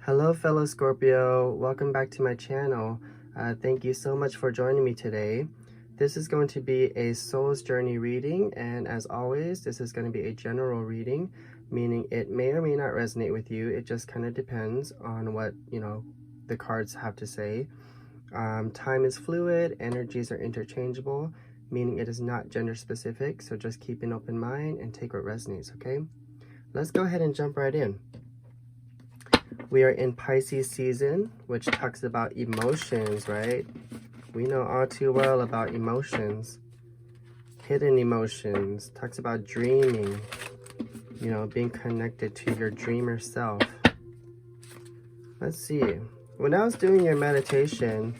Hello fellow Scorpio, welcome back to my channel. Thank you so much for joining me today. This is going to be a soul's journey reading, and as always this is going to be a general reading, meaning it may or may not resonate with you. It just kind of depends on what the cards have to say. Time is fluid, energies are interchangeable, meaning it is not gender specific, so just keep an open mind and take what resonates. Okay, let's go ahead and jump right in. We are in Pisces season, which talks about emotions, right? We know all too well about emotions, hidden emotions, talks about dreaming, being connected to your dreamer self. Let's see. When I was doing your meditation,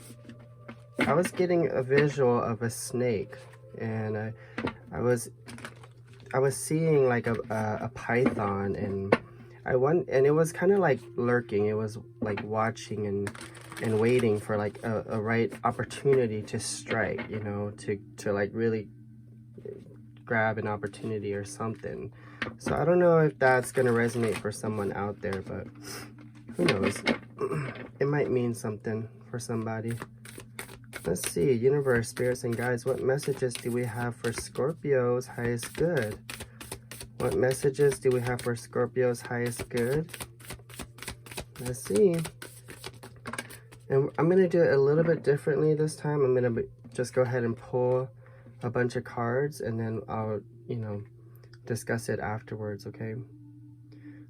I was getting a visual of a snake, and I was seeing like a python, and it was kind of like lurking. It was like watching and waiting for like a right opportunity to strike, to like really grab an opportunity or something. So I don't know if that's gonna resonate for someone out there, but who knows? It might mean something for somebody. Let's see, universe, spirits, and guides, what messages do we have for Scorpio's highest good? What messages do we have for Scorpio's highest good? Let's see. And I'm going to do it a little bit differently this time. I'm going to just go ahead and pull a bunch of cards, and then I'll, discuss it afterwards, okay?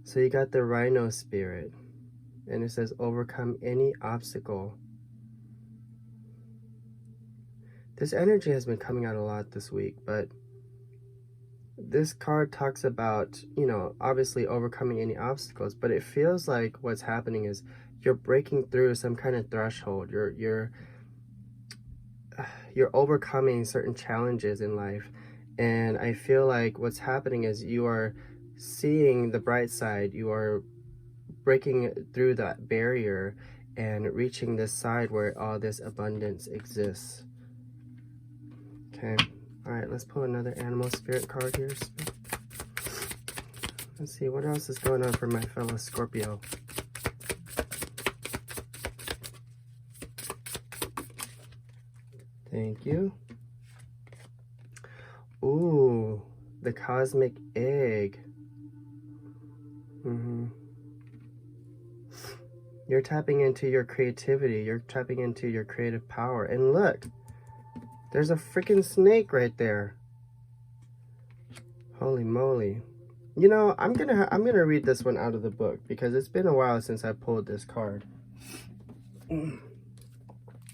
So you got the Rhino Spirit, and it says overcome any obstacle. This energy has been coming out a lot this week, but this card talks about, obviously overcoming any obstacles, but it feels like what's happening is you're breaking through some kind of threshold. You're overcoming certain challenges in life, and I feel like what's happening is you are seeing the bright side. You are breaking through that barrier and reaching this side where all this abundance exists. Okay. All right, let's pull another animal spirit card here. Let's see, what else is going on for my fellow Scorpio? Thank you. Ooh, the cosmic egg. You're tapping into your creativity. You're tapping into your creative power. And look, there's a freaking snake right there. Holy moly. I'm gonna read this one out of the book because it's been a while since I pulled this card.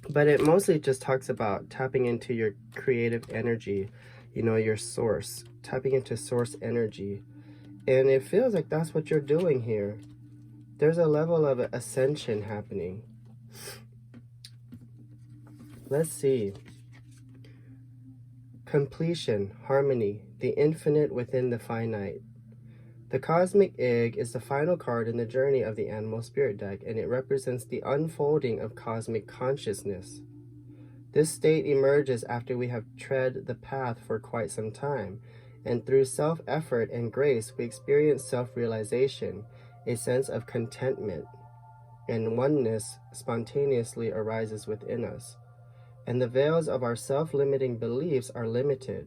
But it mostly just talks about tapping into your creative energy, your source, tapping into source energy. And it feels like that's what you're doing here. There's a level of ascension happening. Let's see. Completion, harmony, the infinite within the finite. The cosmic egg is the final card in the journey of the animal spirit deck, and it represents the unfolding of cosmic consciousness. This state emerges after we have tread the path for quite some time, and through self-effort and grace we experience self-realization, a sense of contentment, and oneness spontaneously arises within us. And the veils of our self-limiting beliefs are lifted.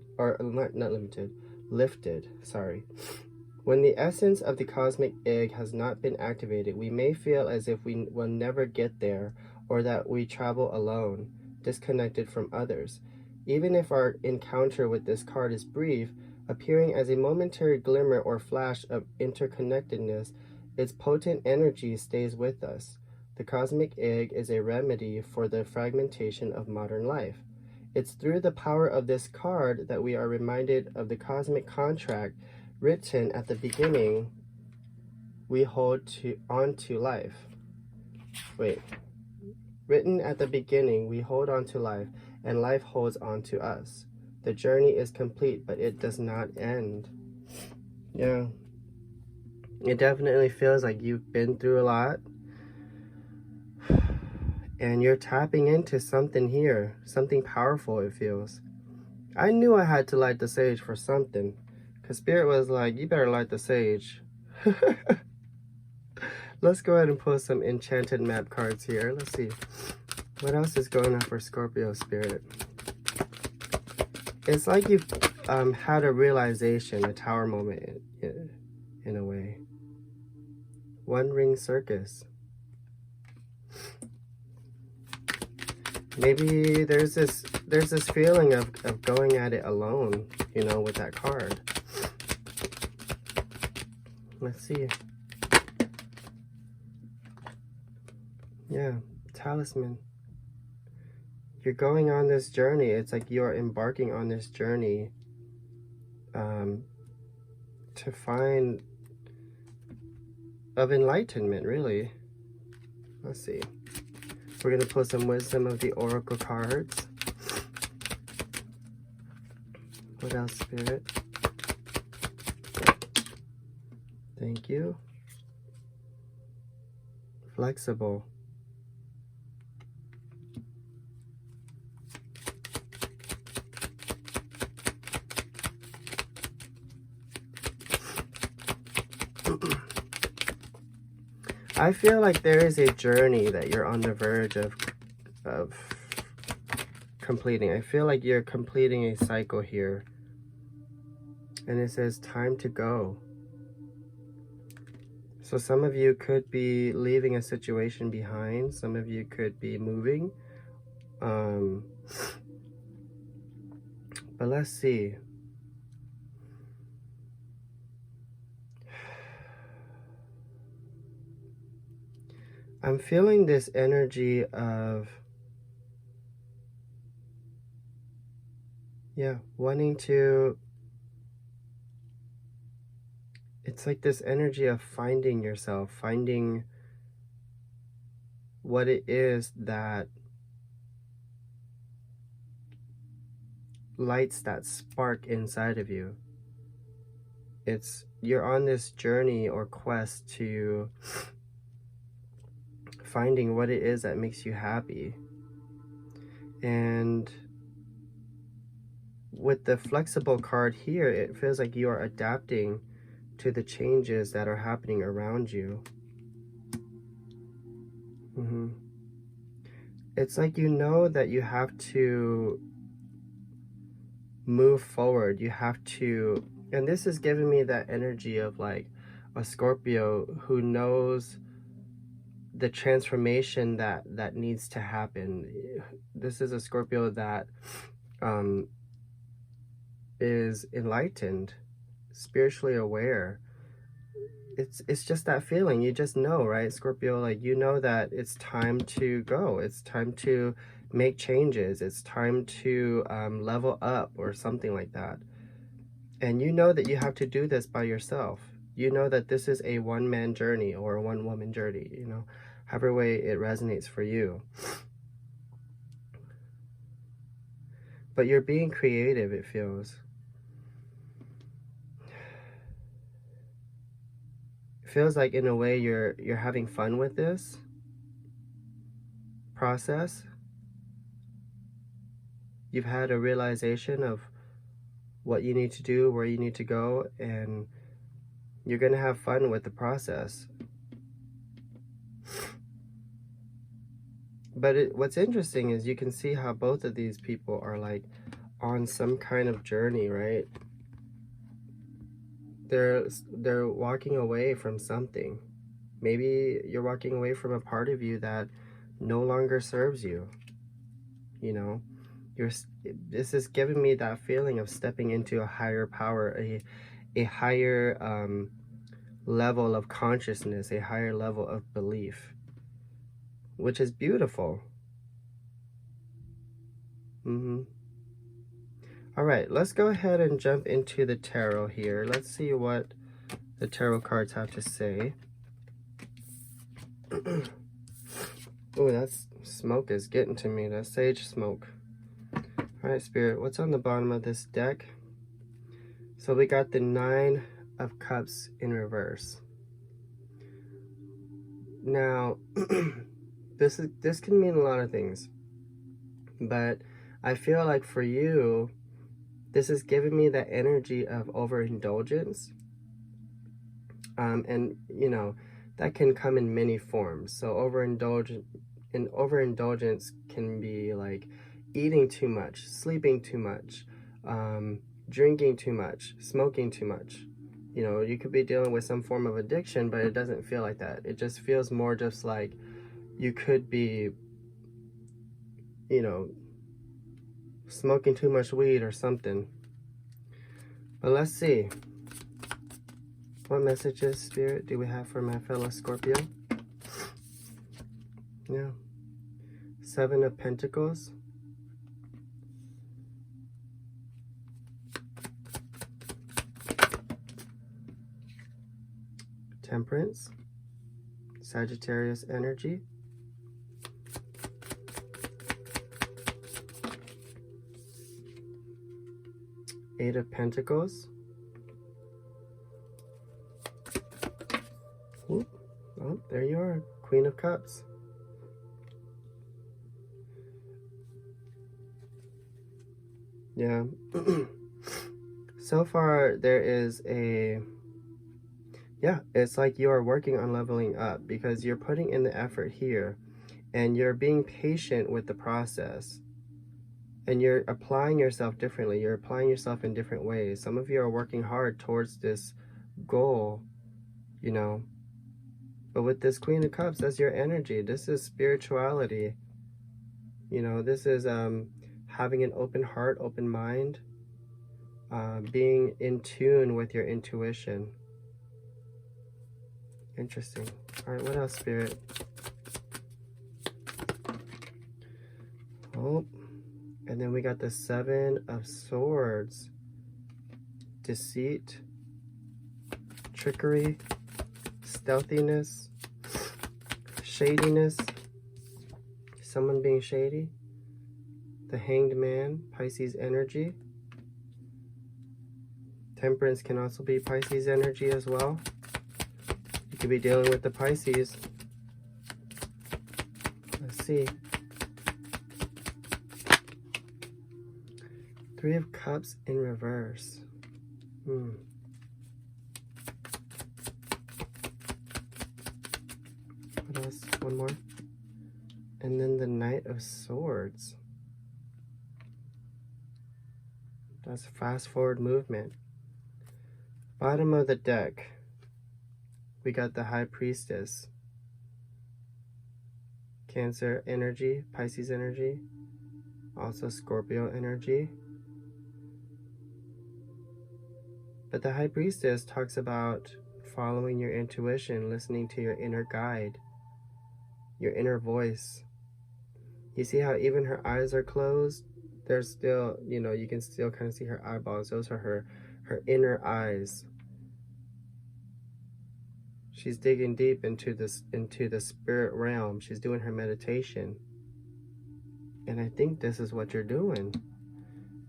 When the essence of the cosmic egg has not been activated, we may feel as if we will never get there, or that we travel alone, disconnected from others. Even if our encounter with this card is brief, appearing as a momentary glimmer or flash of interconnectedness, its potent energy stays with us. The cosmic egg is a remedy for the fragmentation of modern life. It's through the power of this card that we are reminded of the cosmic contract written at the beginning. We hold on to life. Written at the beginning, we hold on to life, and life holds on to us. The journey is complete, but it does not end. Yeah. It definitely feels like you've been through a lot. And you're tapping into something here, something powerful, it feels. I knew I had to light the sage for something, because Spirit was like, you better light the sage. Let's go ahead and pull some Enchanted map cards here. Let's see. What else is going on for Scorpio Spirit? It's like you've had a realization, a tower moment in a way. One ring circus. Maybe there's this feeling of going at it alone, you know, with that card. Let's see. Yeah, talisman. You're going on this journey. It's like you're embarking on this journey to find of enlightenment, really. Let's see. We're going to pull some wisdom of the oracle cards. What else, Spirit? Thank you. Flexible. I feel like there is a journey that you're on the verge of completing. I feel like you're completing a cycle here. And it says time to go. So some of you could be leaving a situation behind. Some of you could be moving. But let's see. I'm feeling this energy of, yeah, wanting to, it's like this energy of finding yourself, finding what it is that lights that spark inside of you. It's, you're on this journey or quest to finding what it is that makes you happy. And with the flexible card here, it feels like you are adapting to the changes that are happening around you. It's like you know that you have to move forward. You have to, and this is giving me that energy of like a Scorpio who knows the transformation that needs to happen. This is a Scorpio that is enlightened, spiritually aware. It's just that feeling. You just know, right, Scorpio? Like, you know that it's time to go. It's time to make changes. It's time to level up or something like that. And you know that you have to do this by yourself. You know that this is a one-man journey or a one-woman journey, you know, however way it resonates for you. But you're being creative, it feels. It feels like in a way you're having fun with this process. You've had a realization of what you need to do, where you need to go, and you're going to have fun with the process. But what's interesting is you can see how both of these people are like on some kind of journey, right? They're walking away from something. Maybe you're walking away from a part of you that no longer serves you. You know, this is giving me that feeling of stepping into a higher power, a higher level of consciousness, a higher level of belief, which is beautiful. All right, let's go ahead and jump into the tarot here. Let's see what the tarot cards have to say. Oh, that smoke is getting to me. That sage smoke. All right, Spirit, what's on the bottom of this deck? So we got the 9 of Cups in reverse. Now, this can mean a lot of things, but I feel like for you, this is giving me that energy of overindulgence. And, you know, that can come in many forms. So overindulgence can be like eating too much, sleeping too much, drinking too much, smoking too much. You know, you could be dealing with some form of addiction, but it doesn't feel like that. It just feels more just like you could be, you know, smoking too much weed or something. But let's see. What messages, Spirit, do we have for my fellow Scorpio? Yeah. 7 of Pentacles. Temperance. Sagittarius energy. Eight of Pentacles. Oop. Oh, there you are. Queen of Cups. Yeah. So far, there is a... Yeah, it's like you are working on leveling up because you're putting in the effort here and you're being patient with the process. And you're applying yourself differently. You're applying yourself in different ways. Some of you are working hard towards this goal, you know. But with this Queen of Cups, that's your energy. This is spirituality. You know, this is having an open heart, open mind, being in tune with your intuition. Interesting. All right, what else, Spirit? Oh, and then we got the 7 of Swords. Deceit, trickery, stealthiness, shadiness, someone being shady. The Hanged Man, Pisces energy. Temperance can also be Pisces energy as well. You could be dealing with the Pisces. Let's see. 3 of Cups in reverse. What else? One more. And then the Knight of Swords. That's fast forward movement. Bottom of the deck, we got the High Priestess. Cancer energy, Pisces energy, also Scorpio energy. But the High Priestess talks about following your intuition, listening to your inner guide, your inner voice. You see how even her eyes are closed? There's still, you know, you can still kind of see her eyeballs. Those are her inner eyes. She's digging deep into the spirit realm. She's doing her meditation. And I think this is what you're doing.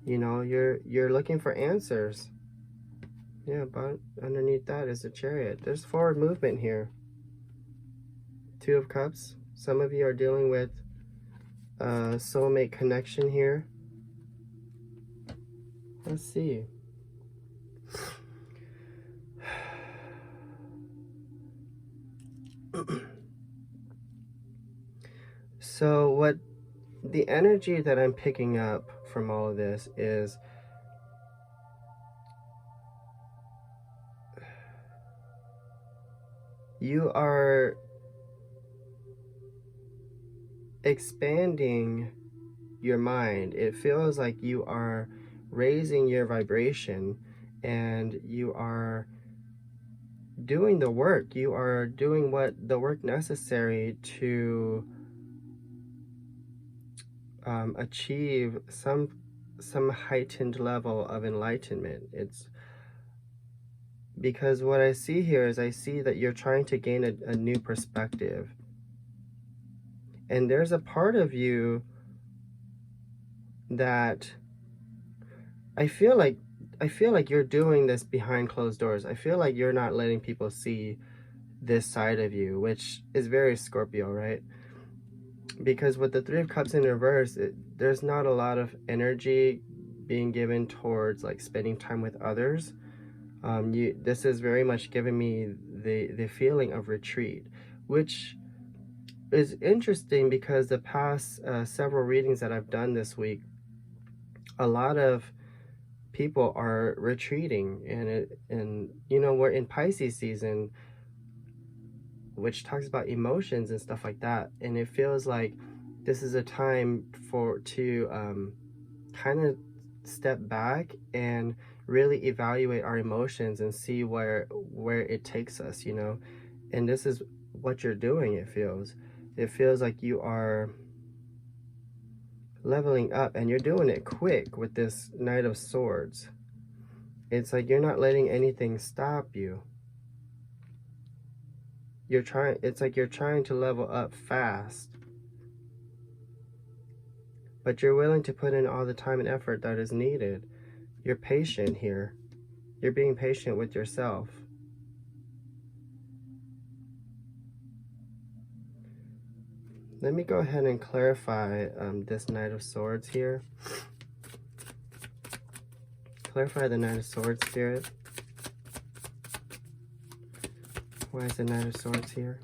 You know, you're looking for answers. Yeah, but underneath that is the Chariot. There's forward movement here. 2 of Cups. Some of you are dealing with soulmate connection here. Let's see. So what the energy that I'm picking up from all of this is you are expanding your mind. It feels like you are raising your vibration and you are doing the work. You are doing the work necessary to achieve some heightened level of enlightenment. It's because what I see here is I see that you're trying to gain a new perspective. And there's a part of you that I feel like you're doing this behind closed doors. I feel like you're not letting people see this side of you, which is very Scorpio, right? Because with the 3 of Cups in reverse, there's not a lot of energy being given towards like spending time with others. This is very much giving me the feeling of retreat, which is interesting because the past several readings that I've done this week, a lot of people are retreating, and you know, we're in Pisces season, which talks about emotions and stuff like that, and it feels like this is a time to kind of step back and really evaluate our emotions and see where it takes us, you know. And this is what you're doing. It feels like you are leveling up, and you're doing it quick with this Knight of Swords. It's like you're not letting anything stop you. It's like you're trying to level up fast, but you're willing to put in all the time and effort that is needed. You're patient here. You're being patient with yourself. Let me go ahead and clarify this Knight of Swords here. Clarify the Knight of Swords, Spirit. Why is the Knight of Swords here?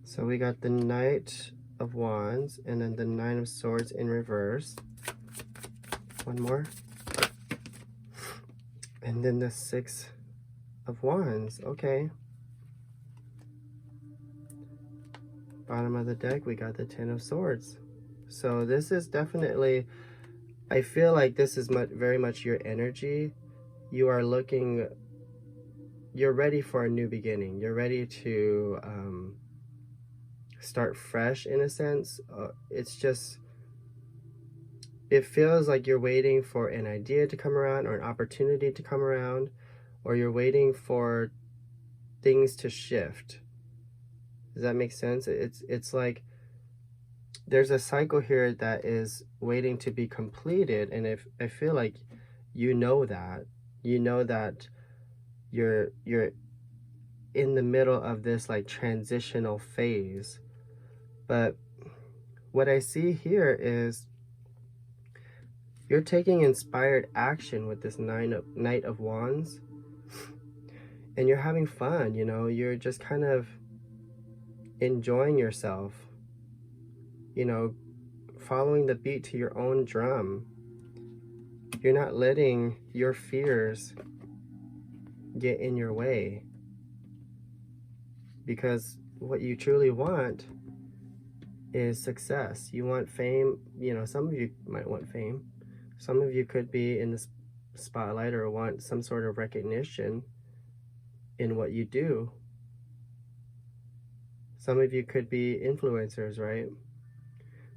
So we got the Knight of Wands, and then the Nine of Swords in reverse. One more. And then the Six of Wands. Okay. Bottom of the deck, we got the Ten of Swords. So this is definitely, I feel like this is very much your energy. You are looking, you're ready for a new beginning. You're ready to start fresh in a sense. It's just, it feels like you're waiting for an idea to come around, or an opportunity to come around, or you're waiting for things to shift. Does that make sense? It's like there's a cycle here that is waiting to be completed, and if I feel like you know that you're in the middle of this like transitional phase. But what I see here is you're taking inspired action with this Knight of Wands, and you're having fun, you know. You're just kind of enjoying yourself, you know, following the beat to your own drum. You're not letting your fears get in your way, because what you truly want is success. You want fame. You know, some of you might want fame. Some of you could be in the spotlight or want some sort of recognition in what you do. Some of you could be influencers, right?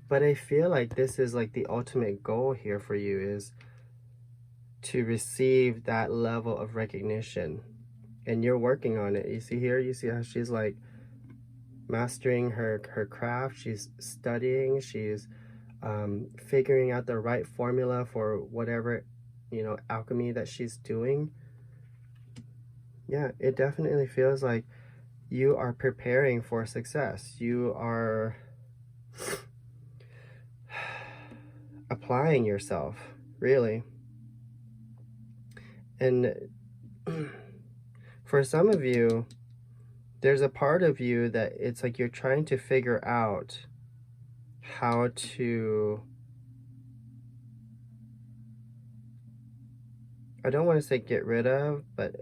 But I feel like this is like the ultimate goal here for you, is to receive that level of recognition. And you're working on it. You see here, you see how she's like mastering her craft. She's studying, she's figuring out the right formula for whatever, you know, alchemy that she's doing. Yeah, it definitely feels like you are preparing for success. You are applying yourself, really. And for some of you, there's a part of you that it's like you're trying to figure out how to, I don't want to say get rid of, but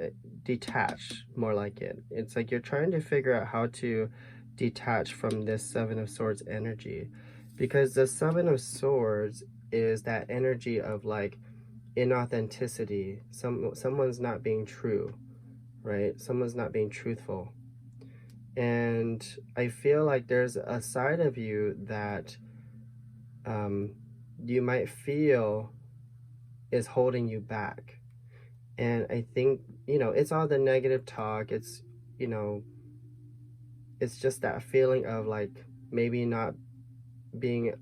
detach, more like it. It's like you're trying to figure out how to detach from this Seven of Swords energy, because the Seven of Swords is that energy of like inauthenticity. Someone's not being true, right? Someone's not being truthful. And I feel like there's a side of you that you might feel is holding you back. And I think, you know, it's all the negative talk. It's, you know, it's just that feeling of like maybe not being,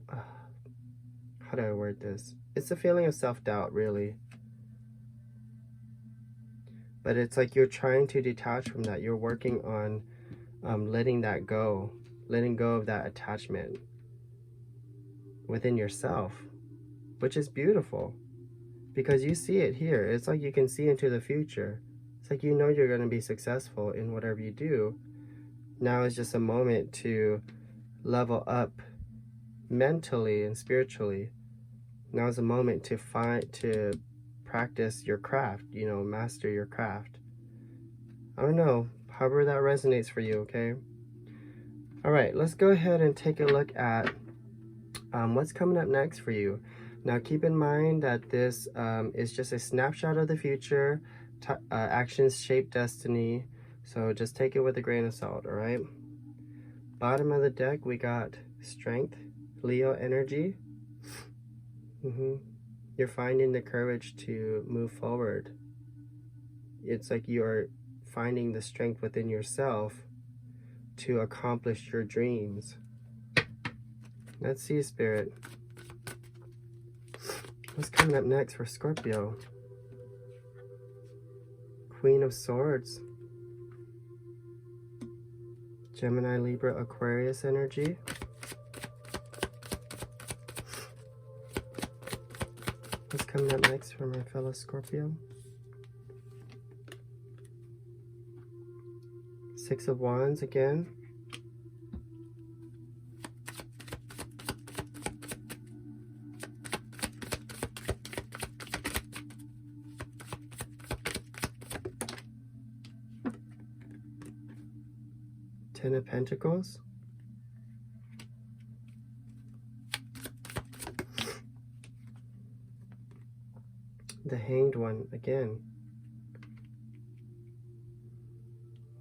how do I word this? It's a feeling of self-doubt, really. But it's like you're trying to detach from that. You're working on letting that go, letting go of that attachment within yourself, which is beautiful. because you see it here. It's like you can see into the future. It's like you know you're going to be successful in whatever you do. Now is just a moment to level up mentally and spiritually. Now is a moment to practice your craft, you know, master your craft. I don't know, however that resonates for you, okay? All right, let's go ahead and take a look at what's coming up next for you. Now, keep in mind that this is just a snapshot of the future. Actions shape destiny, so just take it with a grain of salt, all right? Bottom of the deck, we got Strength, Leo energy. You're finding the courage to move forward. It's like you're finding the strength within yourself to accomplish your dreams. Let's see, Spirit. What's coming up next for Scorpio? Queen of Swords. Gemini, Libra, Aquarius energy. What's coming up next for my fellow Scorpio? Six of Wands again. Ten of Pentacles. The Hanged One again.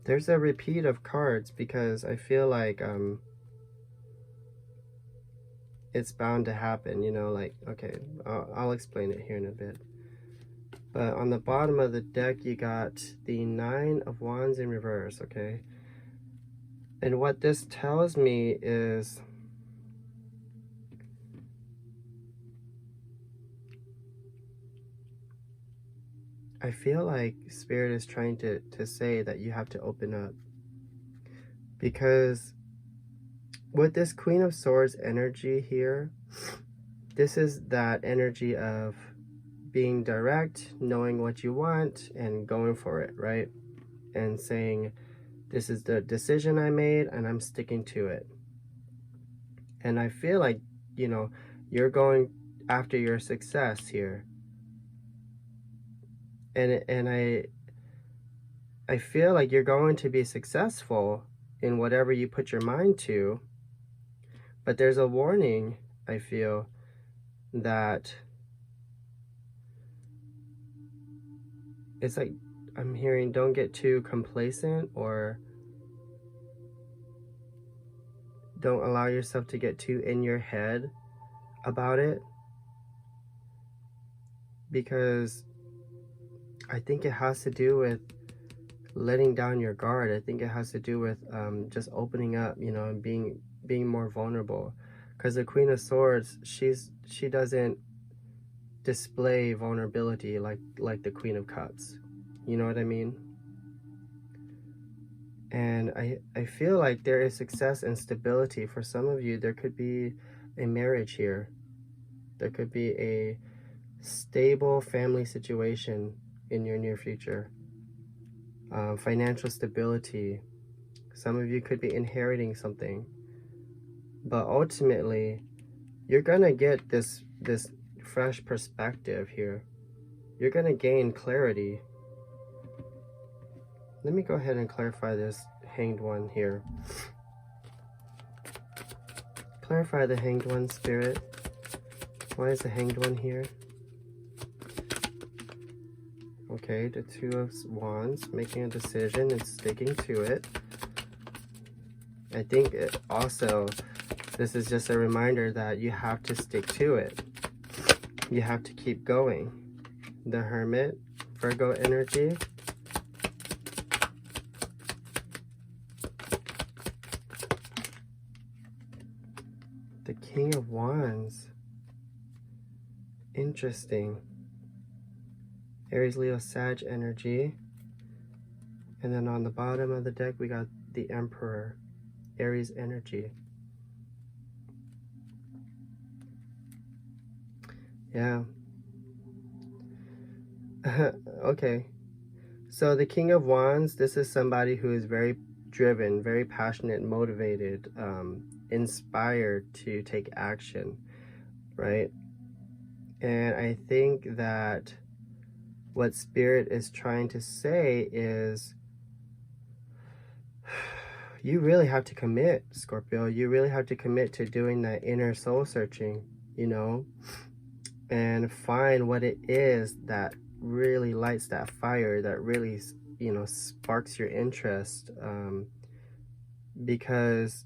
There's a repeat of cards because I feel like it's bound to happen, you know, like, okay, I'll explain it here in a bit. But on the bottom of the deck, you got the Nine of Wands in reverse, okay? And what this tells me is I feel like Spirit is trying to say that you have to open up. Because with this Queen of Swords energy here, this is that energy of being direct, knowing what you want, and going for it, right? And saying, this is the decision I made, and I'm sticking to it. And I feel like, you know, you're going after your success here. And I feel like you're going to be successful in whatever you put your mind to. But there's a warning, I feel, that it's like I'm hearing don't get too complacent, or don't allow yourself to get too in your head about it, because I think it has to do with letting down your guard. I think it has to do with just opening up, you know, and being more vulnerable. Because the Queen of Swords, she doesn't display vulnerability like the Queen of Cups. You know what I mean? And I feel like there is success and stability. For some of you, there could be a marriage here. There could be a stable family situation in your near future. Financial stability. Some of you could be inheriting something. But ultimately, you're gonna get this fresh perspective here. You're gonna gain clarity. Let me go ahead and clarify this Hanged One here. Clarify the Hanged One, Spirit. Why is the Hanged One here? Okay, the Two of Wands, making a decision and sticking to it. I think also, this is just a reminder that you have to stick to it. You have to keep going. The Hermit, Virgo energy. The King of Wands. Interesting. Aries, Leo, Sag energy. And then on the bottom of the deck, we got the Emperor, Aries energy. Yeah. Okay. So the King of Wands, this is somebody who is very driven, very passionate, motivated, inspired to take action, right? And I think that what Spirit is trying to say is you really have to commit, Scorpio. You really have to commit to doing that inner soul searching, you know, and find what it is that really lights that fire, that really, you know, sparks your interest. Because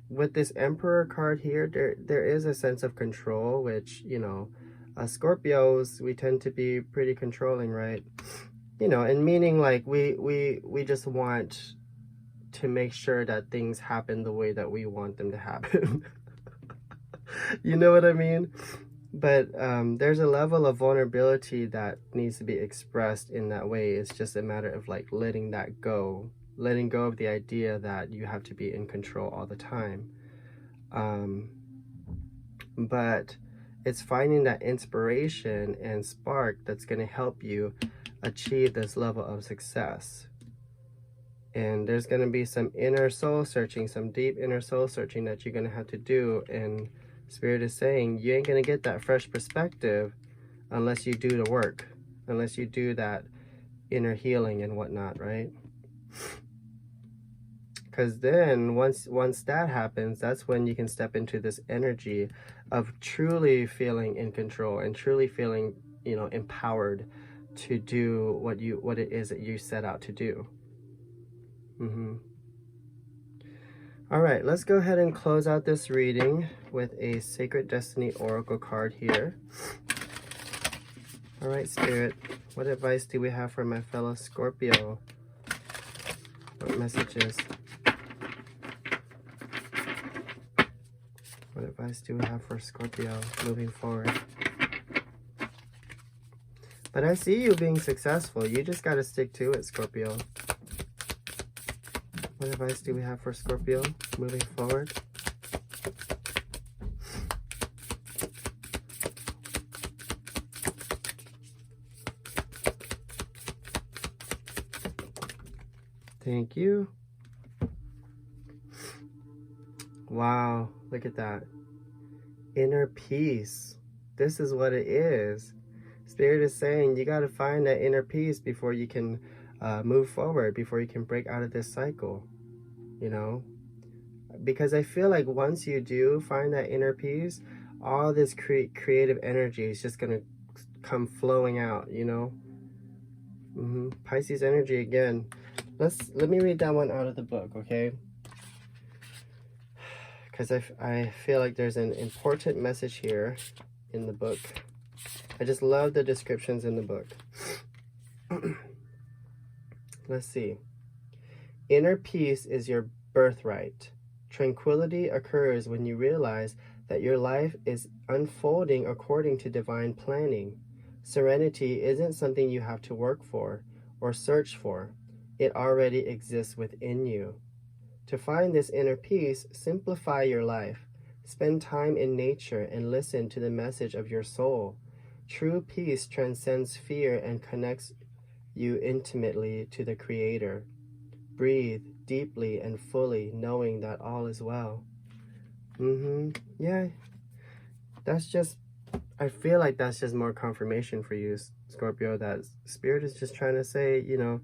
with this Emperor card here, there is a sense of control, which, you know, Scorpios, we tend to be pretty controlling, right? You know, and meaning like we just want to make sure that things happen the way that we want them to happen. You know what I mean? But there's a level of vulnerability that needs to be expressed in that way. It's just a matter of like letting that go, letting go of the idea that you have to be in control all the time. But it's finding that inspiration and spark that's going to help you achieve this level of success. And there's going to be some inner soul searching, some deep inner soul searching that you're going to have to do. And Spirit is saying you ain't going to get that fresh perspective unless you do the work, unless you do that inner healing and whatnot, right? Because then once that happens, that's when you can step into this energy of truly feeling in control and truly feeling, you know, empowered to do what it is that you set out to do. All right, let's go ahead and close out this reading with a Sacred Destiny Oracle card here. All right, Spirit, what advice do we have for my fellow Scorpio? What messages? What advice do we have for Scorpio moving forward? But I see you being successful. You just got to stick to it, Scorpio. What advice do we have for Scorpio moving forward? Thank you. Wow, look at that. Inner peace. This is what it is. Spirit is saying you got to find that inner peace before you can move forward, before you can break out of this cycle, you know? Because I feel like once you do find that inner peace, all this creative energy is just going to come flowing out, you know? Pisces energy again. Let me read that one out of the book, okay? Because I feel like there's an important message here in the book. I just love the descriptions in the book. Let's see. Inner peace is your birthright. Tranquility occurs when you realize that your life is unfolding according to divine planning. Serenity isn't something you have to work for or search for. It already exists within you. To find this inner peace, simplify your life. Spend time in nature and listen to the message of your soul. True peace transcends fear and connects you intimately to the Creator. Breathe deeply and fully, knowing that all is well. Yeah, that's just, I feel like that's just more confirmation for you, Scorpio, that Spirit is just trying to say, you know,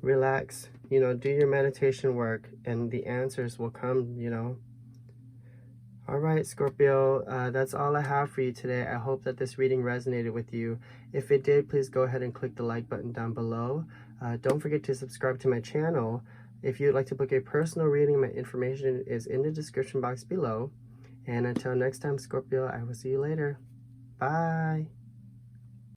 relax, you know, do your meditation work and the answers will come, you know. All right, Scorpio, that's all I have for you today. I hope that this reading resonated with you. If it did, please go ahead and click the like button down below. Don't forget to subscribe to my channel. If you'd like to book a personal reading, my information is in the description box below. And until next time, Scorpio, I will see you later. Bye.